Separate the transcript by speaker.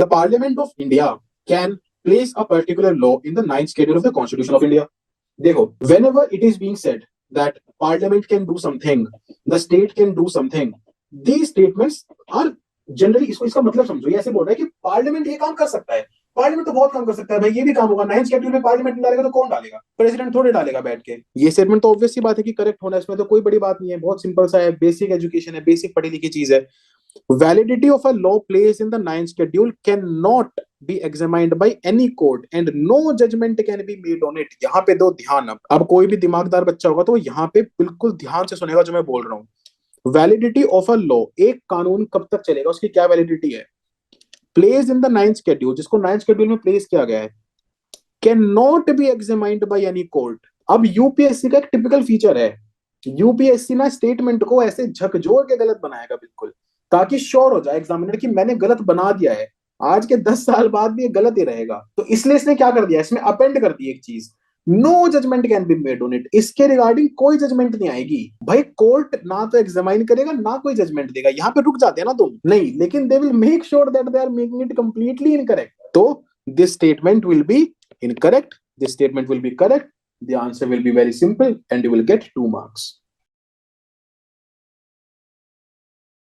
Speaker 1: The Parliament of India can place a particular law in the ninth schedule of the Constitution of India. देखो, whenever it is being said that Parliament can do something, the state can do something, these statements are generally इसका मतलब समझो, ये ऐसे बोल रहा है कि पार्लियामेंट ये काम कर सकता है। पार्लियामेंट तो बहुत काम कर सकता है भाई, ये भी काम होगा। नाइन्थ शेड्यूल में पार्लियामेंट डालेगा तो कौन डालेगा? प्रेसिडेंट थोड़े डालेगा बैठ के। ये स्टेटमेंट तो ऑब्वियस सी बात है कि करेक्ट होना है, इसमें तो कोई बड़ी बात नहीं है, बहुत सिंपल सा है, बेसिक एजुकेशन है, बेसिक पढ़ी लिखी चीज है। Validity of a law placed in the ninth schedule cannot be examined by any court and no judgment can be made on it। यहाँ पे दो ध्यान, अब कोई भी दिमागदार बच्चा होगा तो यहाँ पे बिल्कुल ध्यान से सुनेगा जो मैं बोल रहा हूँ। वैलिडिटी ऑफ अ लॉ, एक कानून कब तक चलेगा, उसकी क्या वैलिडिटी है? Place in the ninth schedule, जिसको नाइन्थ शेड्यूल में प्लेस किया गया है, can not be examined by any court. अब यूपीएससी का एक टिपिकल फीचर है, यूपीएससी ना स्टेटमेंट को ऐसे झकझोर के गलत बनाएगा बिल्कुल, ताकि श्योर हो जाए एग्जामिनर कि मैंने गलत बना दिया है, आज के 10 साल बाद भी ये गलत ही रहेगा। तो इसलिए इसने क्या कर दिया, इसमें अपेंड कर दी एक चीज, no judgement can be made on it. इसके रिगार्डिंग कोई जजमेंट नहीं आएगी भाई, कोर्ट ना तो एग्जामाइन करेगा ना कोई जजमेंट देगा। यहाँ पे रुक जाते हैं ना तुम, नहीं, लेकिन they will make sure that they are making it completely incorrect. तो this statement will be incorrect, this statement will be correct, the answer will be very simple and you will get 2 marks।